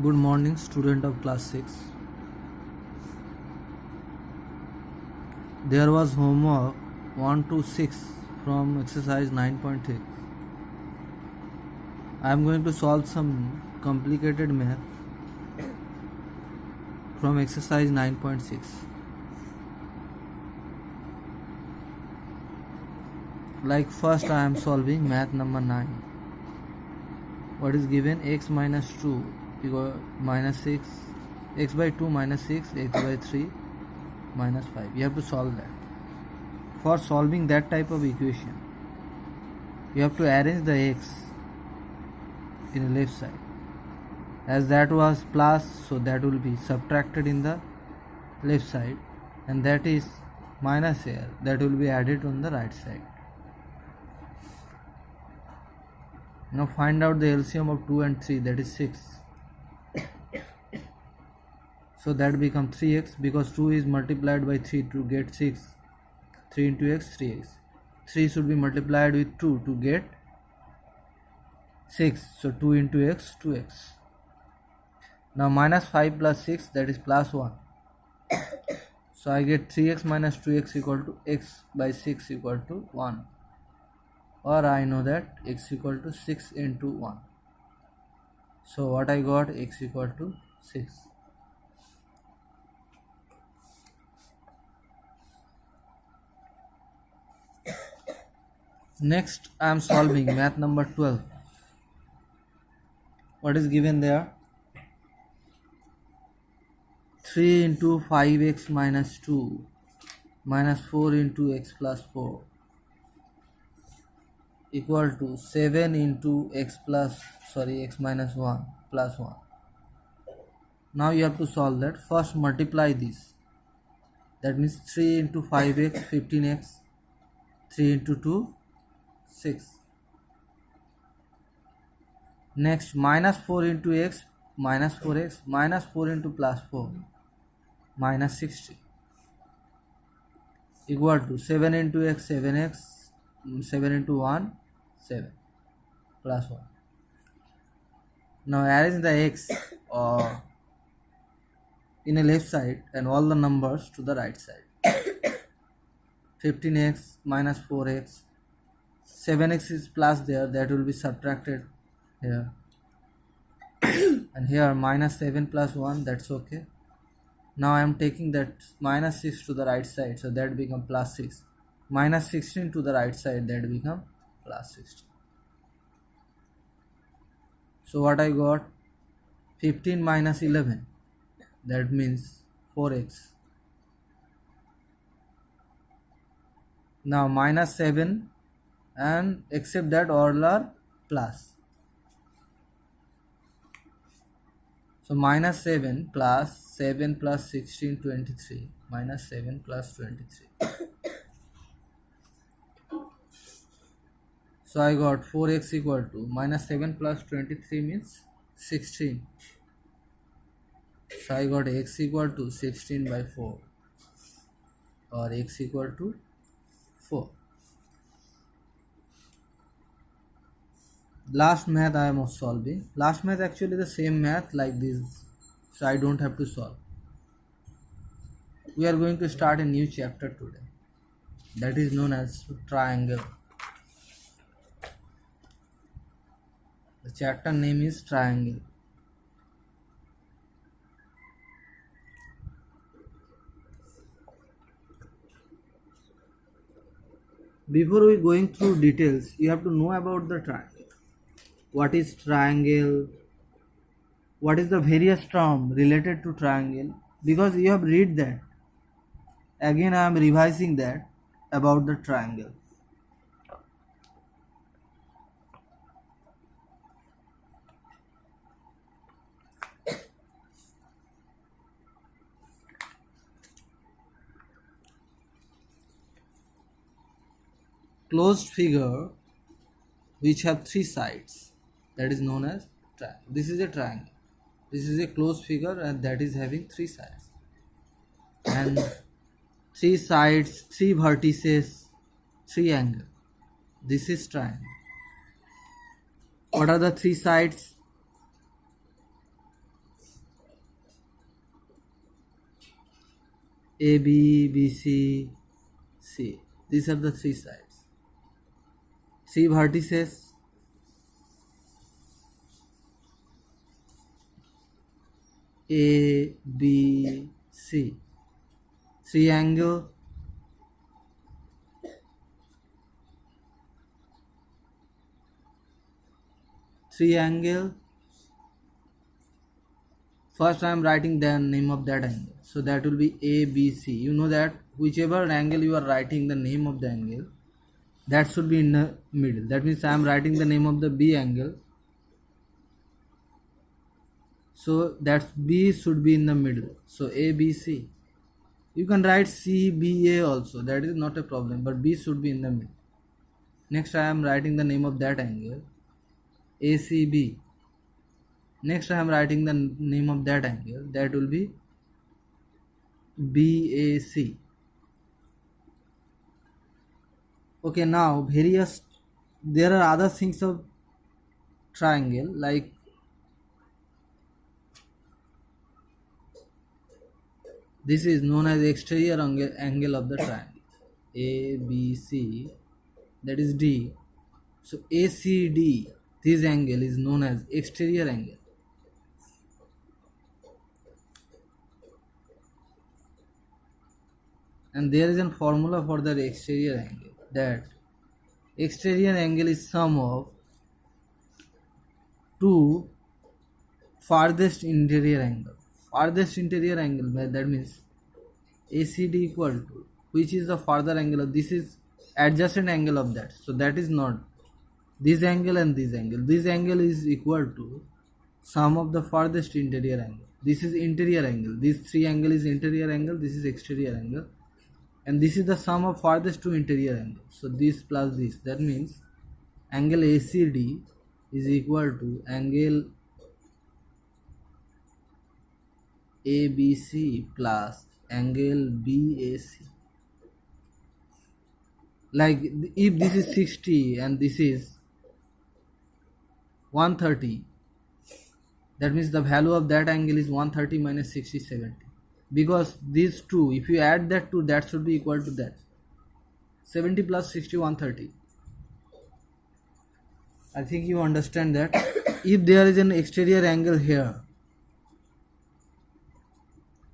Good morning, student of class 6. There was homework 1 to 6 from exercise 9.6. I am going to solve some complicated math from exercise 9.6. Like first I am solving math number 9. What is given? X minus 2 equal minus 6, x by 2 minus 6, x by 3 minus 5. You have to solve that. For solving that type of equation, you have to arrange the x in the left side. As that was plus, so that will be subtracted in the left side, and that is minus here, that will be added on the right side. Now find out the LCM of 2 and 3, that is 6. So that becomes 3x, because 2 is multiplied by 3 to get 6. 3 into x, 3x. 3 should be multiplied with 2 to get 6. So 2 into x, 2x. Now minus 5 plus 6, that is plus 1. So I get 3x minus 2x equal to x by 6 equal to 1. Or I know that x equal to 6 into 1. So what I got? X equal to 6. Next I am solving math number 12. What is given there? 3 into 5x minus 2 minus 4 into x plus 4 equal to 7 into x minus 1 plus 1. Now you have to solve that. First multiply this. That means 3 into 5x, 15x. 3 into 2, 6. Next minus 4 into x, minus 4x, minus 4 into plus 4, minus 60. Equal to 7 into x, 7x, 7 into 1, 7, plus 1. Now arrange the x in a left side and all the numbers to the right side. 15x minus 4x, 7x is plus there, that will be subtracted here. And here minus 7 plus 1, that's okay. Now I am taking that minus 6 to the right side, so that become plus 6. Minus 16 to the right side, that become plus 16. So what I got? 15 minus 11, that means 4x. Now minus 7, and except that all are plus. So minus 7 plus 16, 23. Minus 7 plus 23. So I got 4x equal to minus 7 plus 23 means 16. So I got x equal to 16 by 4, or x equal to 4. Last math I am solving. Last math actually the same math like this, so I don't have to solve. We are going to start a new chapter today, that is known as triangle. The chapter name is triangle. Before we going through details, you have to know about the triangle. What is triangle? What is the various term related to triangle? Because you have read that. Again I am revising that about the triangle. Closed figure which have 3 sides, that is known as triangle. This is a triangle. This is a closed figure and that is having 3 sides. And 3 sides, 3 vertices, 3 angles. This is triangle. What are the 3 sides? AB, BC, C. These are the three sides. Three vertices. A, B, C. Triangle. Triangle. First I am writing the name of that angle. So that will be ABC. You know that whichever angle you are writing the name of the angle, that should be in the middle. That means I am writing the name of the B angle. So that B should be in the middle. So ABC. You can write CBA also. That is not a problem. But B should be in the middle. Next I am writing the name of that angle. ACB. Next I am writing the name of that angle. That will be BAC. Okay, now there are other things of triangle, like this is known as exterior angle of the triangle. ABC, that is D. So ACD, this angle is known as exterior angle. And there is a formula for the exterior angle, that exterior angle is sum of two farthest interior angle. Farthest interior angle, that means ACD equal to, which is the farther angle of this, is adjacent angle of that. So that is not this angle and this angle. This angle is equal to sum of the farthest interior angle. This is interior angle. This three angle is interior angle. This is exterior angle. And this is the sum of farthest two interior angles. So this plus this. That means angle ACD is equal to angle ABC plus angle BAC. Like if this is 60 and this is 130, that means the value of that angle is 130 minus 60, 70. Because these two, if you add that to that, should be equal to that. 70 plus 60, 130. I think you understand that. If there is an exterior angle here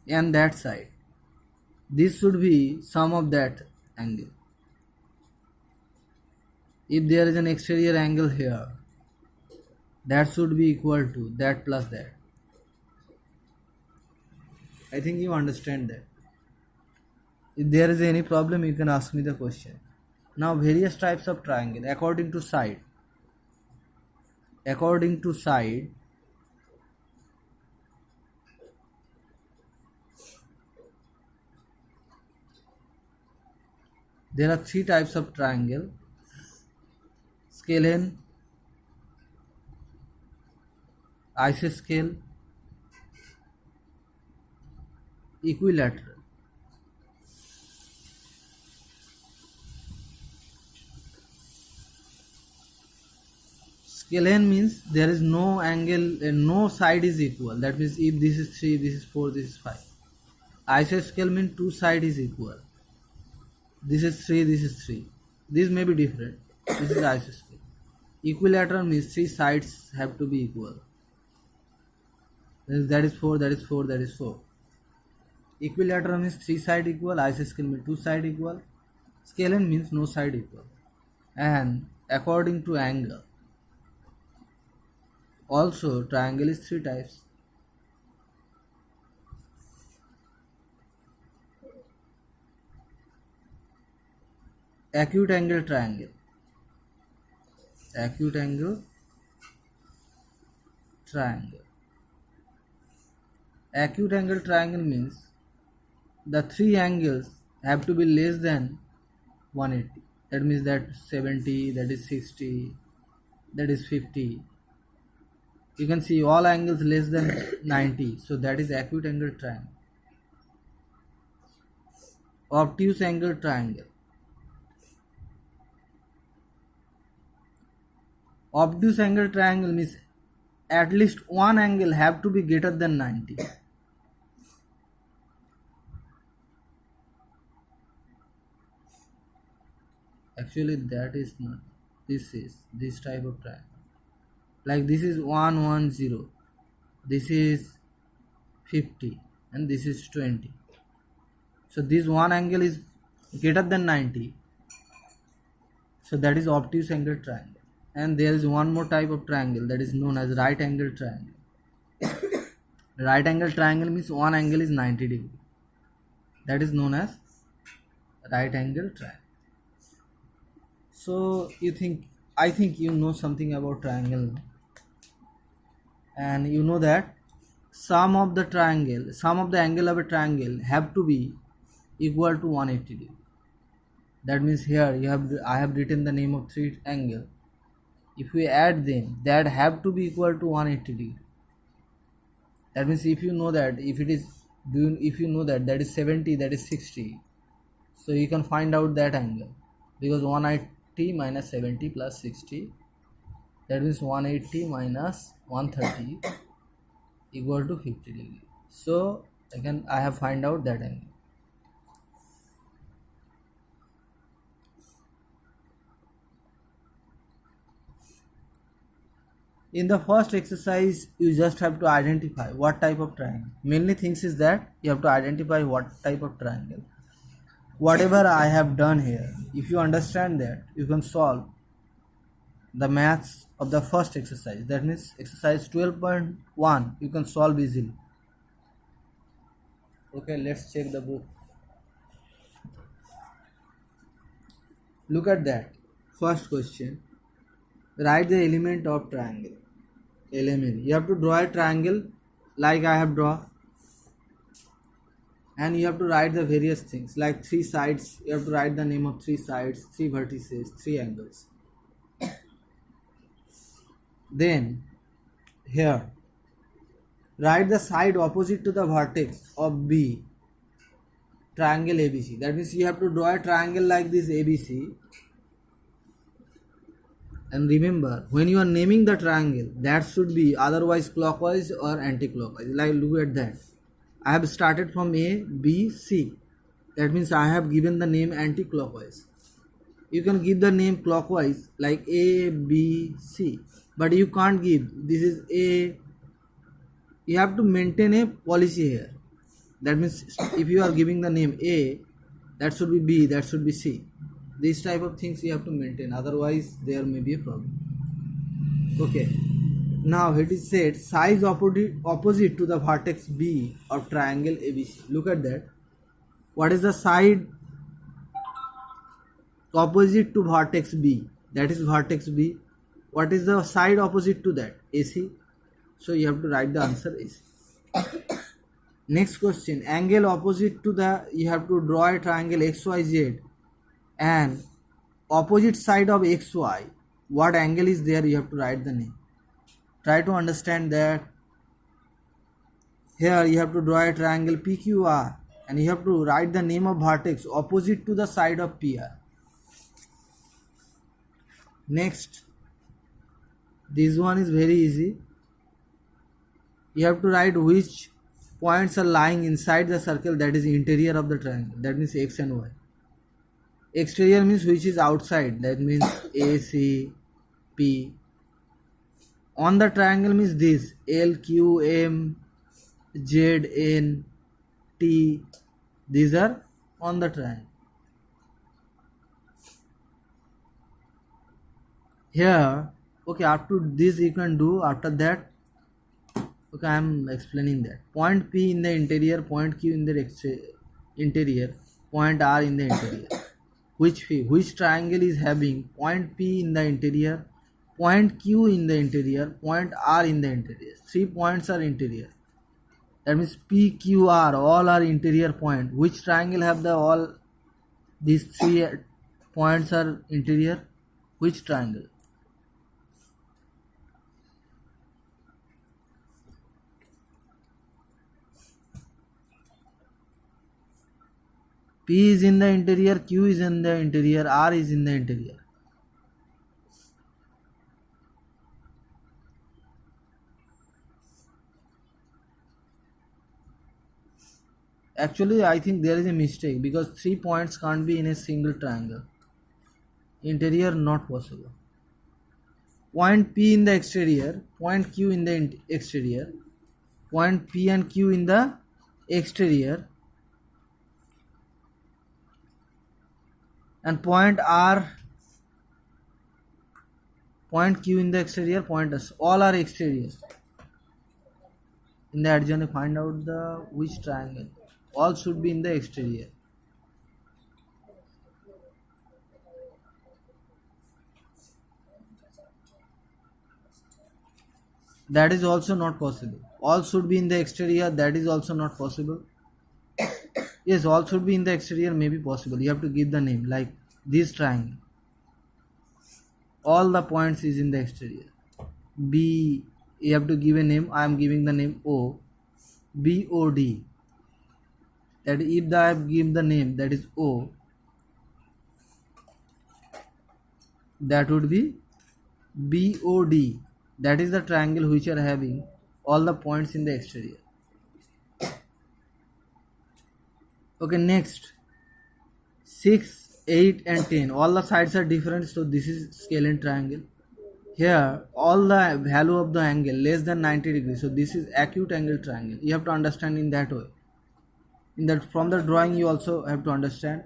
and that side, this should be sum of that angle. If there is an exterior angle here, that should be equal to that plus that. I think you understand that. If there is any problem, you can ask me the question. Now various types of triangle according to side. According to side, there are three types of triangle: scalene, isosceles, equilateral. Scalene means there is no angle, no side is equal. That means if this is 3, this is 4, this is 5. Isosceles means two side is equal. This is 3, this is 3. This may be different. This is isosceles. Equilateral means three sides have to be equal. That is 4, that is 4, that is 4. Equilateral means three side equal. Isosceles means two side equal. Scalene means no side equal. And according to angle. Also, triangle is three types. Acute angle triangle. Acute angle triangle. Acute angle triangle means the three angles have to be less than 180. That means that 70, that is 60, that is 50. You can see all angles less than 90. So that is acute angle triangle. Obtuse angle triangle. Obtuse angle triangle means at least one angle have to be greater than 90. Actually that is not, this is this type of triangle. Like this is 110, this is 50, and this is 20. So this one angle is greater than 90. So that is obtuse angle triangle. And there is one more type of triangle that is known as right angle triangle. Right angle triangle means one angle is 90 degree. That is known as right angle triangle. So I think you know something about triangle, and you know that sum of the angle of a triangle have to be equal to 180 degree. That means here I have written the name of three angle. If we add them, that have to be equal to 180 degree. That means if you know that if you know that that is 70, that is 60, so you can find out that angle, because 180 minus 70 plus 60, that means 180 minus 130 equal to 50 degree. So again I have find out that angle. In the first exercise, you just have to identify what type of triangle. Mainly things is that you have to identify what type of triangle. Whatever I have done here, if you understand that, you can solve the maths of the first exercise. That means exercise 12.1, you can solve easily. Okay, let's check the book. Look at that. First question. Write the element of triangle. Element. You have to draw a triangle like I have drawn, and you have to write the various things like three sides. You have to write the name of three sides, three vertices, three angles. Then here write the side opposite to the vertex of B, triangle ABC. That means you have to draw a triangle like this ABC. And remember, when you are naming the triangle, that should be otherwise clockwise or anti-clockwise. Like look at that. I have started from A, B, C. That means I have given the name anti-clockwise. You can give the name clockwise like A, B, C. But you can't give, this is A. You have to maintain a policy here. That means if you are giving the name A, that should be B, that should be C. These type of things you have to maintain, otherwise there may be a problem. Okay, now it is said size opposite to the vertex B of triangle ABC. Look at that. What is the side opposite to vertex B? That is vertex B. What is the side opposite to that? AC. So you have to write the answer AC. Next question, angle opposite to the, you have to draw a triangle XYZ and opposite side of XY, what angle is there, you have to write the name. Try to understand that. Here you have to draw a triangle PQR and you have to write the name of vertex opposite to the side of PR. Next, this one is very easy. You have to write which points are lying inside the circle, that is interior of the triangle, that means X and Y. Exterior means which is outside, that means A, C, P. On the triangle means this L, Q, M, Z, N, T. These are on the triangle. Here, okay, after this you can do, after that, okay, I am explaining that. Point P in the interior, point Q in the interior, point R in the interior. Which triangle is having point P in the interior, point Q in the interior, point R in the interior? 3 points are interior. That means P, Q, R all are interior point. Which triangle have the all these 3 points are interior? Which triangle? P is in the interior, Q is in the interior, R is in the interior. Actually, I think there is a mistake because 3 points can't be in a single triangle. Interior not possible. Point P in the exterior, point Q in the exterior, point P and Q in the exterior, and point R, point Q in the exterior, point S, all are exterior. In the adjoint, find out the which triangle. All should be in the exterior. That is also not possible. All should be in the exterior. That is also not possible. Yes, all should be in the exterior may be possible. You have to give the name like this triangle. All the points is in the exterior. B, you have to give a name. I am giving the name O. BOD. That if I give the name that is O, that would be BOD. That is the triangle which are having all the points in the exterior. Okay, next 6, 8 and 10. All the sides are different, so this is scalene triangle. Here all the value of the angle less than 90 degrees, so this is acute angle triangle. You have to understand in that way. In that, from the drawing you also have to understand,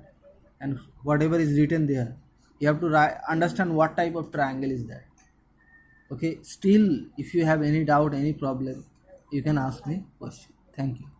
and whatever is written there you have to understand what type of triangle is that. Okay, still if you have any doubt, any problem, you can ask me question. Thank you.